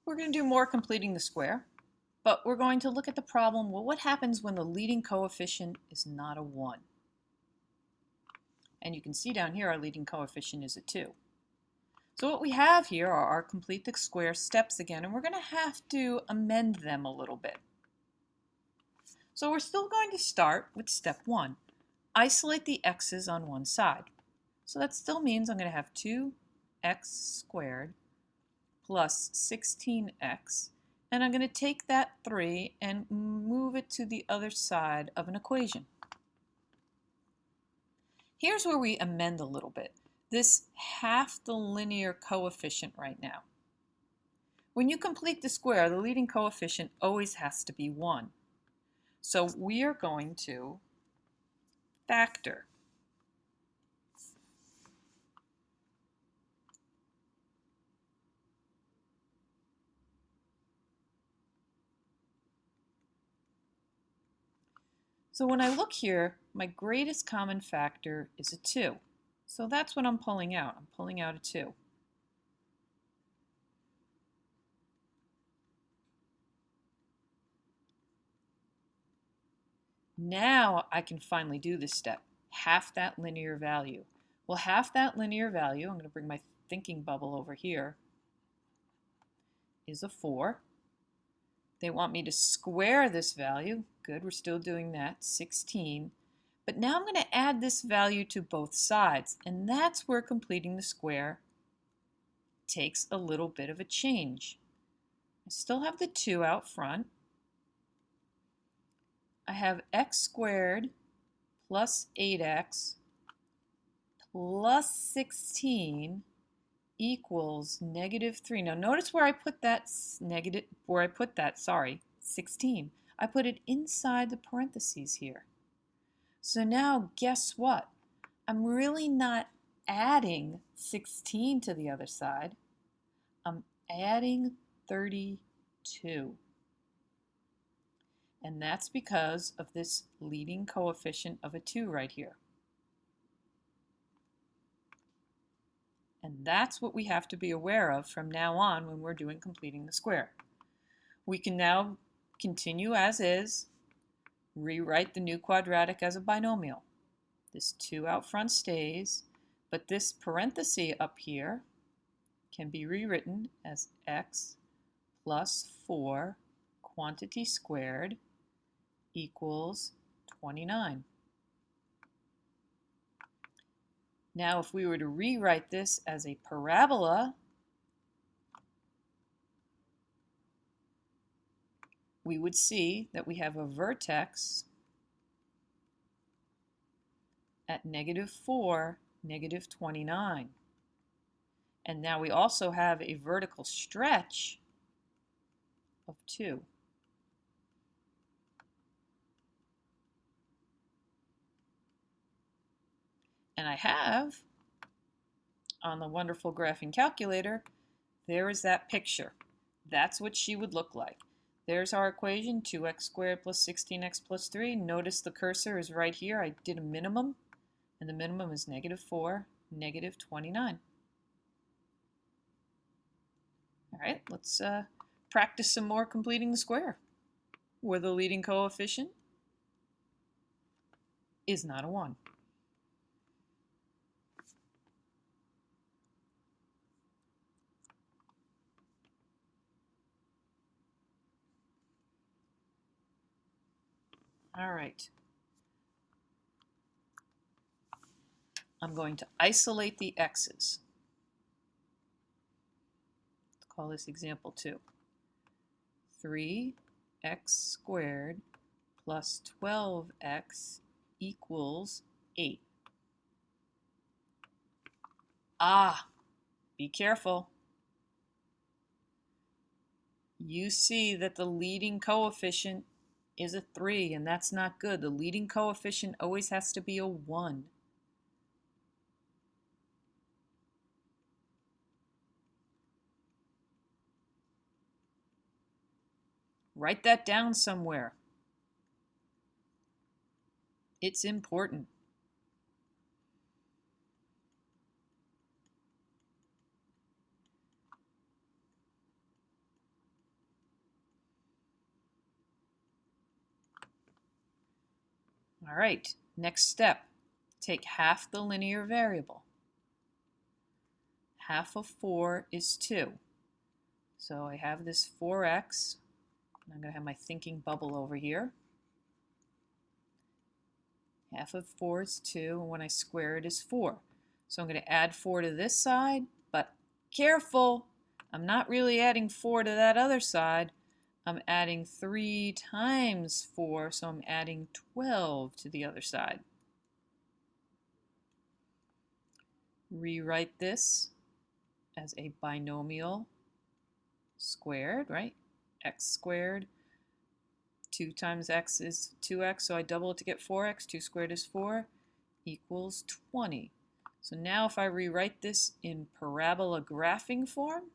We're going to do more completing the square, but we're going to look at the problem, well, what happens when the leading coefficient is not a 1? And you can see down here our leading coefficient is a 2. So what we have here are our complete the square steps again, and we're going to have to amend them a little bit. So we're still going to start with step 1. Isolate the x's on one side. So that still means I'm going to have 2x squared plus 16x, and I'm going to take that 3 and move it to the other side of an equation. Here's where we amend a little bit. This half the linear coefficient right now. When you complete the square, the leading coefficient always has to be 1. So we are going to factor. So when I look here, my greatest common factor is a 2. So that's what I'm pulling out. I'm pulling out a 2. Now I can finally do this step, half that linear value. Well, half that linear value, I'm going to bring my thinking bubble over here, is a 4. They want me to square this value. Good, we're still doing that, 16. But now I'm going to add this value to both sides, and that's where completing the square takes a little bit of a change. I still have the 2 out front. I have x squared plus 8x plus 16 equals negative 3. Now notice where I put that 16. I put it inside the parentheses here. So now guess what? I'm really not adding 16 to the other side. I'm adding 32. And that's because of this leading coefficient of a 2 right here. And that's what we have to be aware of from now on when we're doing completing the square. We can now continue as is, rewrite the new quadratic as a binomial. This 2 out front stays, but this parenthesis up here can be rewritten as x plus 4 quantity squared equals 29. Now if we were to rewrite this as a parabola, we would see that we have a vertex at negative 4, negative 29. And now we also have a vertical stretch of 2. And I have, on the wonderful graphing calculator, there is that picture. That's what she would look like. There's our equation, 2x squared plus 16x plus 3. Notice the cursor is right here. I did a minimum, and the minimum is negative 4, negative 29. All right, let's practice some more completing the square, where the leading coefficient is not a 1. All right. I'm going to isolate the x's. Let's call this example 2. 3x squared plus 12x equals 8. Be careful. You see that the leading coefficient is a 3, and that's not good. The leading coefficient always has to be a 1. Write that down somewhere. It's important. All right, next step. Take half the linear variable. Half of 4 is 2. So I have this 4x, and I'm going to have my thinking bubble over here. Half of 4 is 2, and when I square it is 4. So I'm going to add 4 to this side, but careful, I'm not really adding 4 to that other side. I'm adding 3 times 4, so I'm adding 12 to the other side. Rewrite this as a binomial squared, right? X squared. 2 times x is 2x, so I double it to get 4x. 2 squared is 4, equals 20. So now if I rewrite this in parabola graphing form,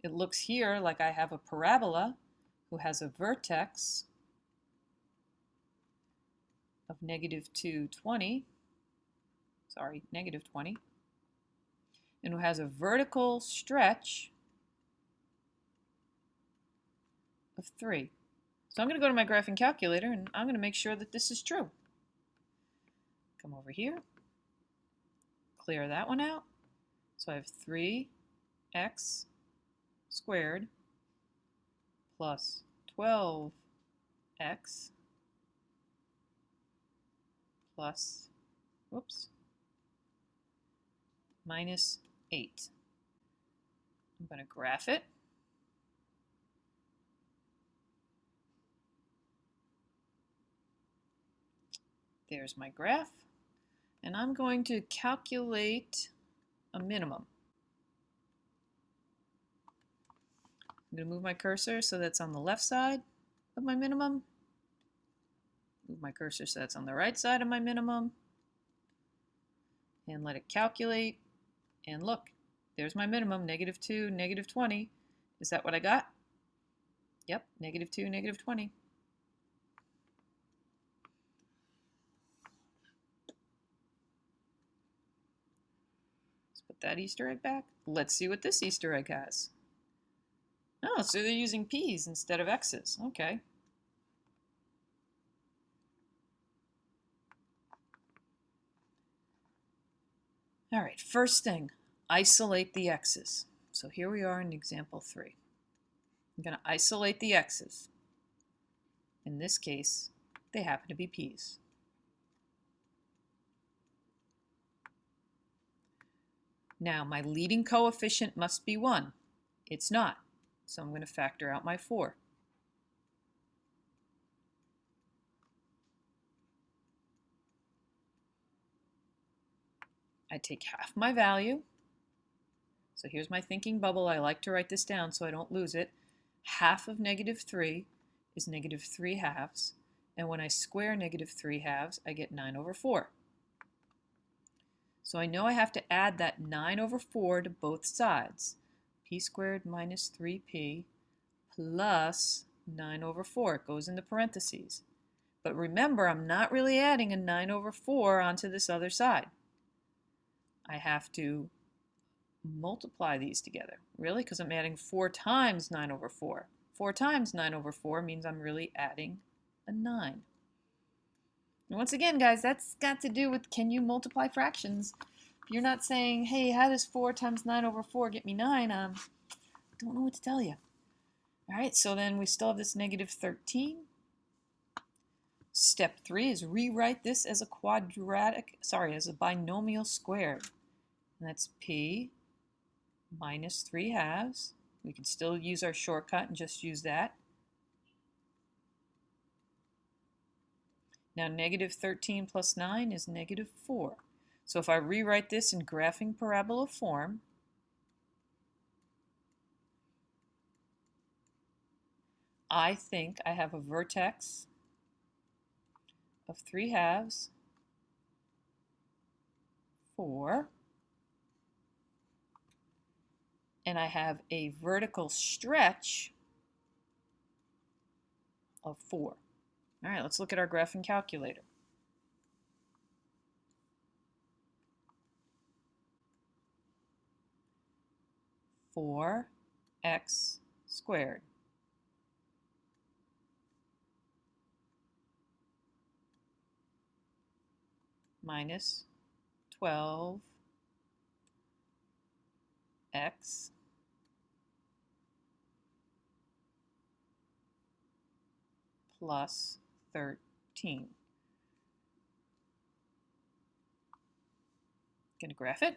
it looks here like I have a parabola who has a vertex of -2, 20, -20, and who has a vertical stretch of 3. So I'm going to go to my graphing calculator and I'm going to make sure that this is true. Come over here, clear that one out. So I have 3x squared plus 12x plus, minus 8. I'm going to graph it. There's my graph. And I'm going to calculate a minimum. I'm going to move my cursor so that's on the left side of my minimum. Move my cursor so that's on the right side of my minimum. And let it calculate. And look, there's my minimum, -2, -20. Is that what I got? Yep, -2, -20. Let's put that Easter egg back. Let's see what this Easter egg has. Oh, so they're using p's instead of x's. Okay. All right, first thing, isolate the x's. So here we are in example 3. I'm going to isolate the x's. In this case, they happen to be p's. Now, my leading coefficient must be 1. It's not, so I'm going to factor out my 4. I take half my value. So here's my thinking bubble. I like to write this down so I don't lose it. Half of -3 is -3 halves. And when I square -3 halves, I get 9/4. So I know I have to add that 9/4 to both sides. P squared minus 3p plus 9/4. It goes into parentheses. But remember, I'm not really adding a 9/4 onto this other side. I have to multiply these together. Really? Because I'm adding 4 times 9/4. 4 times 9/4 means I'm really adding a 9. And once again, guys, that's got to do with, can you multiply fractions? If you're not saying, hey, how does 4 times 9/4 get me 9? I don't know what to tell you. All right, so then we still have this -13. Step 3 is rewrite this as a binomial squared. And that's p minus 3 halves. We can still use our shortcut and just use that. Now -13 plus 9 is -4. So if I rewrite this in graphing parabola form, I think I have a vertex of 3 halves, 4, and I have a vertical stretch of 4. All right, let's look at our graphing calculator. Four x squared minus 12x plus 13. Going to graph it.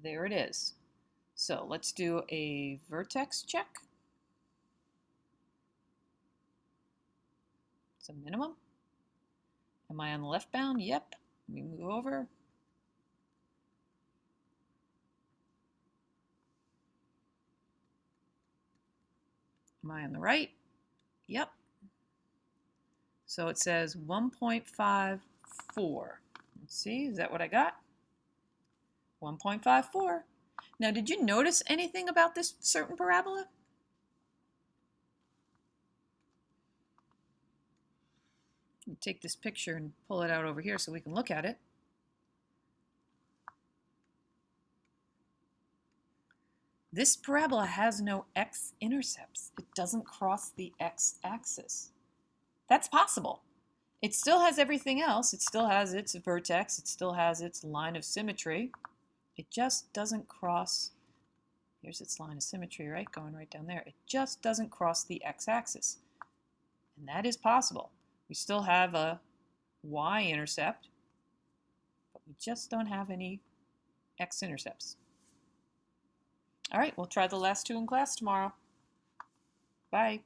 There it is. So let's do a vertex check. It's a minimum. Am I on the left bound? Yep. Let me move over. Am I on the right? Yep. So it says 1.54. Let's see, is that what I got? 1.54. Now, did you notice anything about this certain parabola? Take this picture and pull it out over here so we can look at it. This parabola has no x-intercepts. It doesn't cross the x-axis. That's possible. It still has everything else. It still has its vertex. It still has its line of symmetry. It just doesn't cross. Here's its line of symmetry, right? Going right down there. It just doesn't cross the x-axis. And that is possible. We still have a y-intercept, but we just don't have any x-intercepts. All right, we'll try the last two in class tomorrow. Bye.